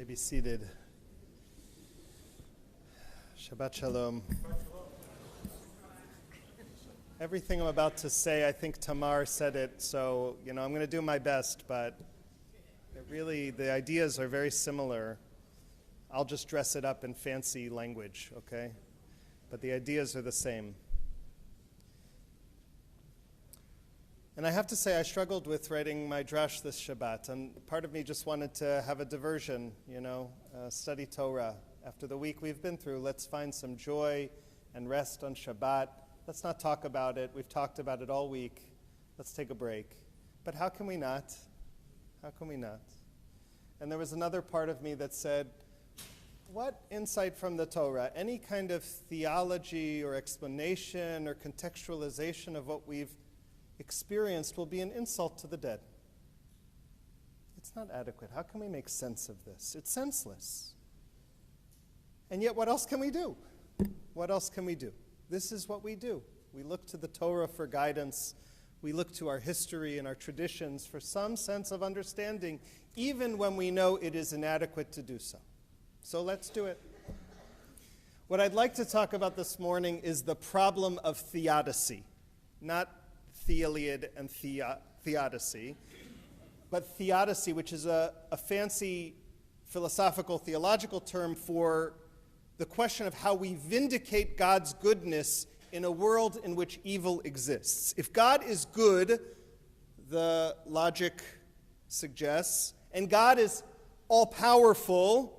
may be seated. Shabbat Shalom. Everything I'm about to say, I think Tamar said it, so, I'm going to do my best, but the ideas are very similar. I'll just dress it up in fancy language, okay? But the ideas are the same. And I have to say, I struggled with writing my drash this Shabbat, and part of me just wanted to have a diversion, study Torah. After the week we've been through, let's find some joy and rest on Shabbat. Let's not talk about it. We've talked about it all week. Let's take a break. But how can we not? How can we not? And there was another part of me that said, what insight from the Torah, any kind of theology or explanation or contextualization of what we've experienced will be an insult to the dead. It's not adequate. How can we make sense of this? It's senseless. And yet, what else can we do? What else can we do? This is what we do. We look to the Torah for guidance. We look to our history and our traditions for some sense of understanding, even when we know it is inadequate to do so. So let's do it. What I'd like to talk about this morning is the problem of theodicy, not theeliad and theodicy, but theodicy, which is a fancy philosophical, theological term for the question of how we vindicate God's goodness in a world in which evil exists. If God is good, the logic suggests, and God is all-powerful,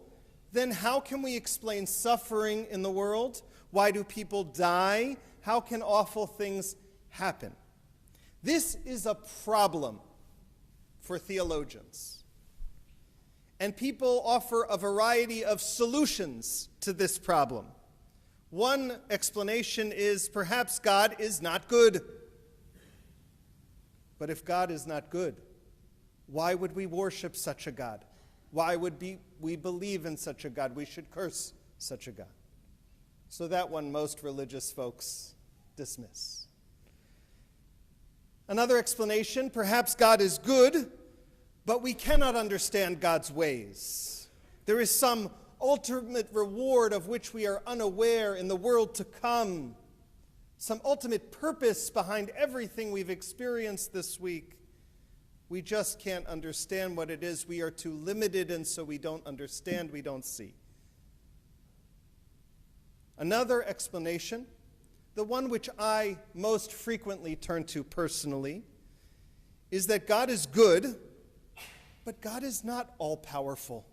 then how can we explain suffering in the world? Why do people die? How can awful things happen? This is a problem for theologians. And people offer a variety of solutions to this problem. One explanation is perhaps God is not good. But if God is not good, why would we worship such a God? Why would we believe in such a God? We should curse such a God. So that one most religious folks dismiss. Another explanation, perhaps God is good, but we cannot understand God's ways. There is some ultimate reward of which we are unaware in the world to come, some ultimate purpose behind everything we've experienced this week. We just can't understand what it is. We are too limited, and so we don't understand, we don't see. Another explanation, the one which I most frequently turn to personally, is that God is good, but God is not all-powerful.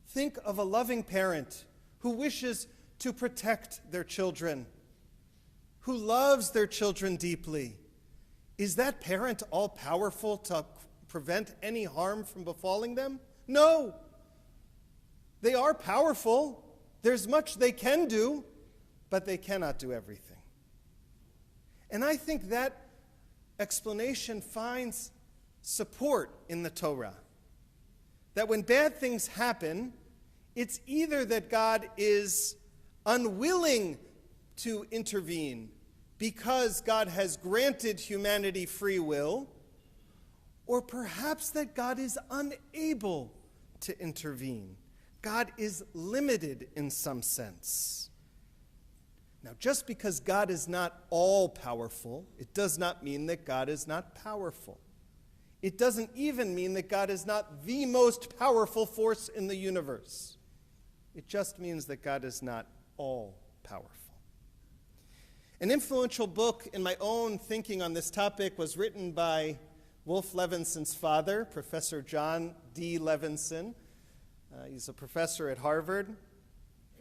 Think of a loving parent who wishes to protect their children, who loves their children deeply. Is that parent all-powerful to prevent any harm from befalling them? No. They are powerful. There's much they can do, but they cannot do everything. And I think that explanation finds support in the Torah. That when bad things happen, it's either that God is unwilling to intervene because God has granted humanity free will, or perhaps that God is unable to intervene. God is limited in some sense. Now, just because God is not all-powerful, it does not mean that God is not powerful. It doesn't even mean that God is not the most powerful force in the universe. It just means that God is not all-powerful. An influential book in my own thinking on this topic was written by Wolf Levinson's father, Professor John D. Levinson. He's a professor at Harvard,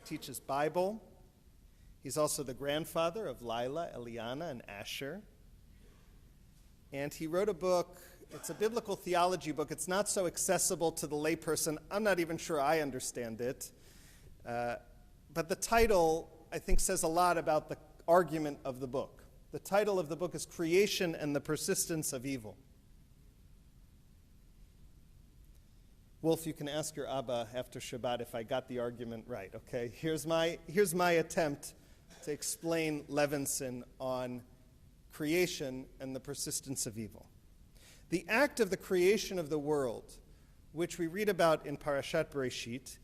teaches Bible. He's also the grandfather of Lila, Eliana, and Asher. And he wrote a book. It's a biblical theology book. It's not so accessible to the layperson. I'm not even sure I understand it. But the title, I think, says a lot about the argument of the book. The title of the book is Creation and the Persistence of Evil. Wolf, you can ask your Abba after Shabbat if I got the argument right, okay? Here's my attempt to explain Levinson on creation and the persistence of evil. The act of the creation of the world which we read about in Parashat Bereshit,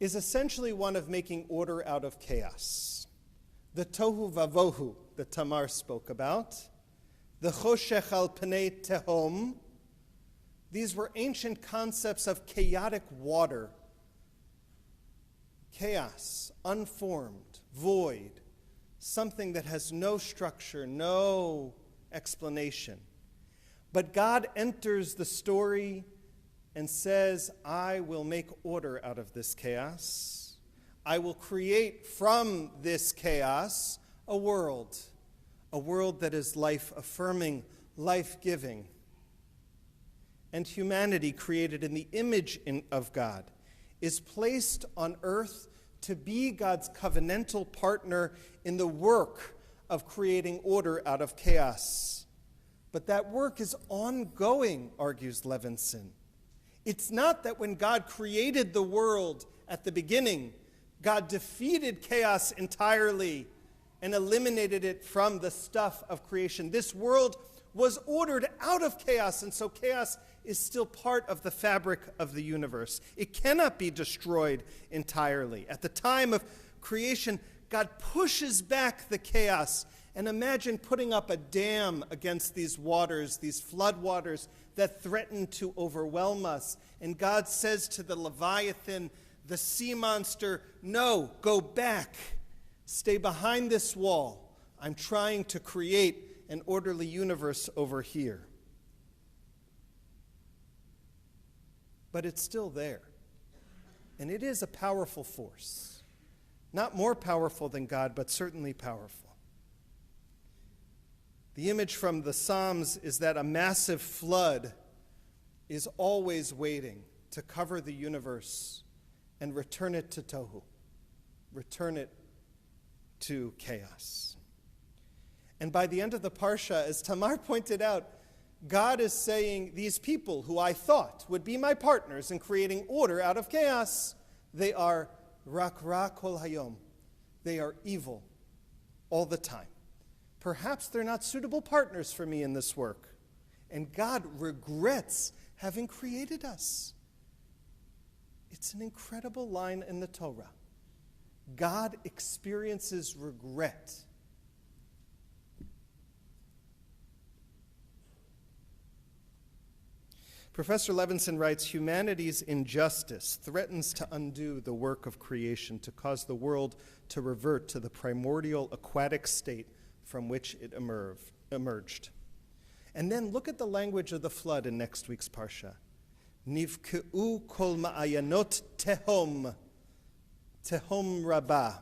is essentially one of making order out of chaos. The tohu vavohu that Tamar spoke about, the choshech al pnei tehom, these were ancient concepts of chaotic water, chaos, unformed, void, something that has no structure, no explanation. But God enters the story and says, I will make order out of this chaos. I will create from this chaos a world that is life-affirming, life-giving. And humanity, created in the image of God, is placed on earth to be God's covenantal partner in the work of creating order out of chaos. But that work is ongoing, argues Levinson. It's not that when God created the world at the beginning, God defeated chaos entirely and eliminated it from the stuff of creation. This world was ordered out of chaos, and so chaos is still part of the fabric of the universe. It cannot be destroyed entirely. At the time of creation, God pushes back the chaos. And imagine putting up a dam against these waters, these flood waters that threaten to overwhelm us. And God says to the Leviathan, the sea monster, no, go back. Stay behind this wall. I'm trying to create an orderly universe over here. But it's still there. And it is a powerful force. Not more powerful than God, but certainly powerful. The image from the Psalms is that a massive flood is always waiting to cover the universe and return it to tohu, return it to chaos. And by the end of the Parsha, as Tamar pointed out, God is saying, these people who I thought would be my partners in creating order out of chaos, they are rak ra kol hayom. They are evil all the time. Perhaps they're not suitable partners for me in this work. And God regrets having created us. It's an incredible line in the Torah. God experiences regret. Professor Levinson writes, humanity's injustice threatens to undo the work of creation, to cause the world to revert to the primordial aquatic state from which it emerged. And then look at the language of the flood in next week's Parsha. Nivkeu kol ma'ayanot tehom, tehom rabbah.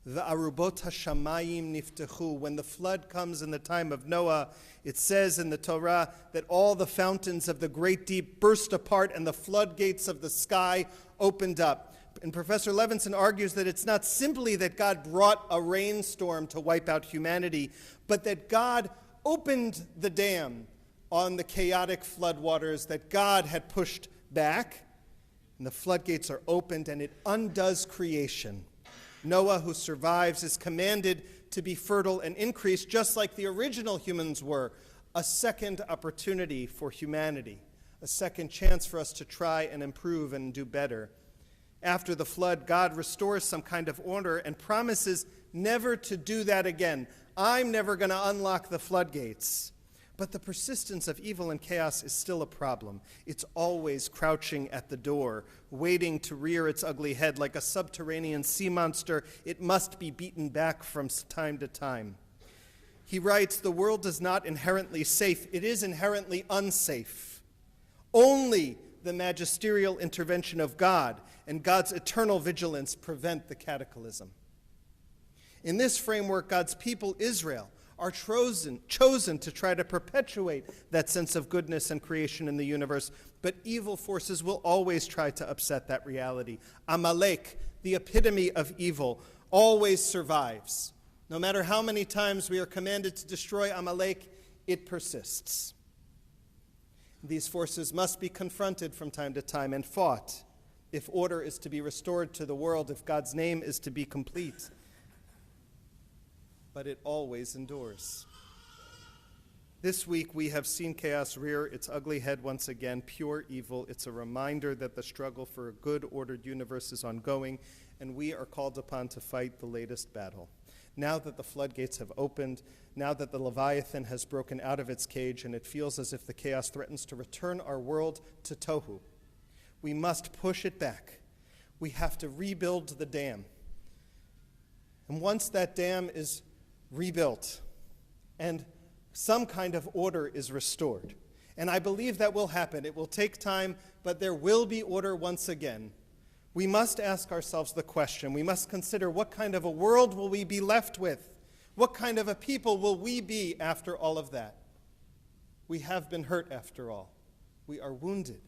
V'arubot hashamayim niftechu. When the flood comes in the time of Noah, it says in the Torah that all the fountains of the great deep burst apart and the floodgates of the sky opened up. And Professor Levinson argues that it's not simply that God brought a rainstorm to wipe out humanity, but that God opened the dam on the chaotic floodwaters that God had pushed back, and the floodgates are opened, and it undoes creation. Noah, who survives, is commanded to be fertile and increase, just like the original humans were, a second opportunity for humanity, a second chance for us to try and improve and do better. After the flood, God restores some kind of order and promises never to do that again. I'm never going to unlock the floodgates. But the persistence of evil and chaos is still a problem. It's always crouching at the door, waiting to rear its ugly head like a subterranean sea monster. It must be beaten back from time to time. He writes, the world is not inherently safe. It is inherently unsafe. Only the magisterial intervention of God and God's eternal vigilance prevent the cataclysm. In this framework, God's people, Israel, are chosen to try to perpetuate that sense of goodness and creation in the universe, but evil forces will always try to upset that reality. Amalek, the epitome of evil, always survives. No matter how many times we are commanded to destroy Amalek, it persists. These forces must be confronted from time to time and fought if order is to be restored to the world, if God's name is to be complete. But it always endures. This week we have seen chaos rear its ugly head once again, pure evil. It's a reminder that the struggle for a good, ordered universe is ongoing, and we are called upon to fight the latest battle. Now that the floodgates have opened, now that the Leviathan has broken out of its cage and it feels as if the chaos threatens to return our world to tohu, we must push it back. We have to rebuild the dam. And once that dam is rebuilt and some kind of order is restored, and I believe that will happen. It will take time, but there will be order once again. We must ask ourselves the question. We must consider, what kind of a world will we be left with? What kind of a people will we be after all of that? We have been hurt after all. We are wounded.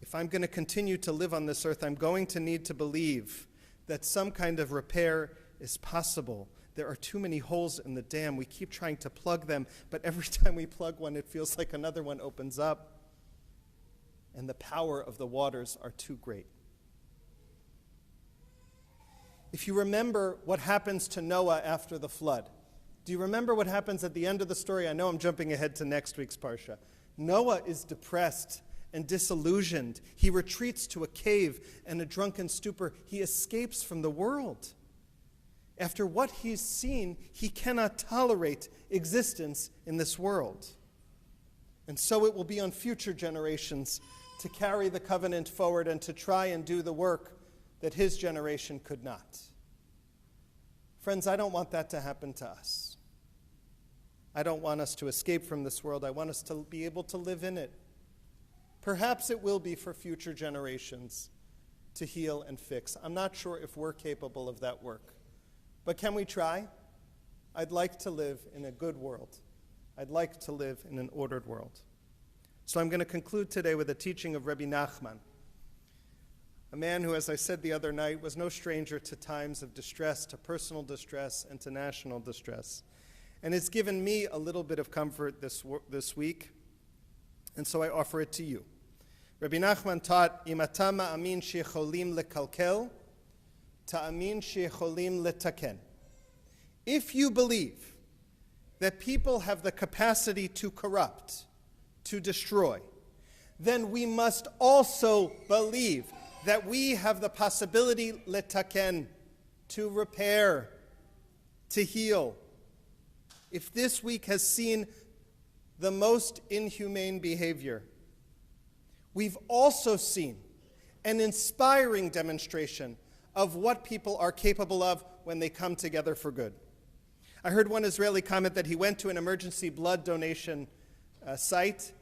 If I'm going to continue to live on this earth, I'm going to need to believe that some kind of repair is possible. There are too many holes in the dam. We keep trying to plug them, but every time we plug one, it feels like another one opens up, and the power of the waters are too great. If you remember what happens to Noah after the flood, do you remember what happens at the end of the story? I know I'm jumping ahead to next week's Parsha. Noah is depressed and disillusioned. He retreats to a cave and a drunken stupor. He escapes from the world. After what he's seen, he cannot tolerate existence in this world. And so it will be on future generations to carry the covenant forward and to try and do the work that his generation could not. Friends, I don't want that to happen to us. I don't want us to escape from this world. I want us to be able to live in it. Perhaps it will be for future generations to heal and fix. I'm not sure if we're capable of that work. But can we try? I'd like to live in a good world. I'd like to live in an ordered world. So I'm going to conclude today with a teaching of Rabbi Nachman, a man who, as I said the other night, was no stranger to times of distress, to personal distress, and to national distress. And it's given me a little bit of comfort this week, and so I offer it to you. Rabbi Nachman taught, Imata ma'amin shecholim lekalkel, ta'amin shecholim letaken. If you believe that people have the capacity to corrupt, to destroy, then we must also believe that we have the possibility letaken, to repair, to heal. If this week has seen the most inhumane behavior, we've also seen an inspiring demonstration of what people are capable of when they come together for good. I heard one Israeli comment that he went to an emergency blood donation site,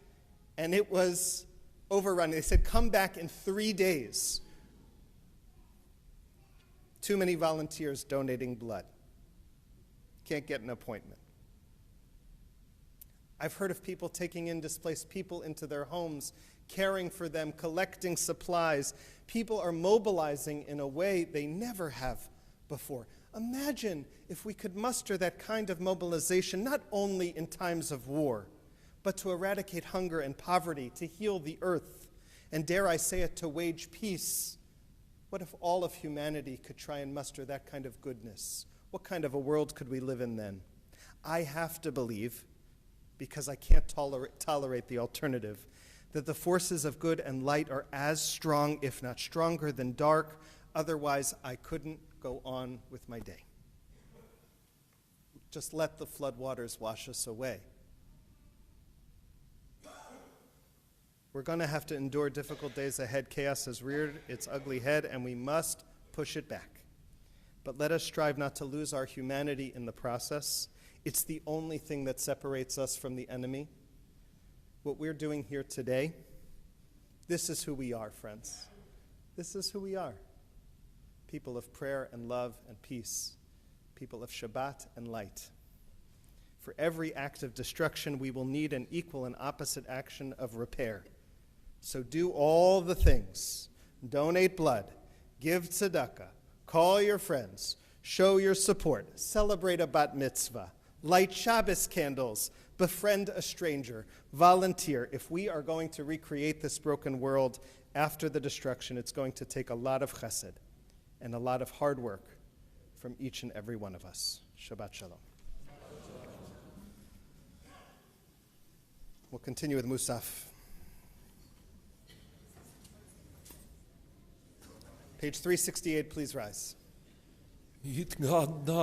and it was overrun. They said, come back in 3 days. Too many volunteers donating blood. Can't get an appointment. I've heard of people taking in displaced people into their homes, caring for them, collecting supplies. People are mobilizing in a way they never have before. Imagine if we could muster that kind of mobilization, not only in times of war, but to eradicate hunger and poverty, to heal the earth, and dare I say it, to wage peace. What if all of humanity could try and muster that kind of goodness? What kind of a world could we live in then? I have to believe, because I can't tolerate the alternative, that the forces of good and light are as strong, if not stronger, than dark. Otherwise, I couldn't go on with my day. Just let the floodwaters wash us away. We're going to have to endure difficult days ahead. Chaos has reared its ugly head, and we must push it back. But let us strive not to lose our humanity in the process. It's the only thing that separates us from the enemy. What we're doing here today, this is who we are, friends. This is who we are. People of prayer and love and peace. People of Shabbat and light. For every act of destruction, we will need an equal and opposite action of repair. So do all the things. Donate blood. Give tzedakah. Call your friends. Show your support. Celebrate a bat mitzvah. Light Shabbos candles. Befriend a stranger. Volunteer. If we are going to recreate this broken world after the destruction, it's going to take a lot of chesed and a lot of hard work from each and every one of us. Shabbat shalom. We'll continue with Musaf. Page 368, please rise.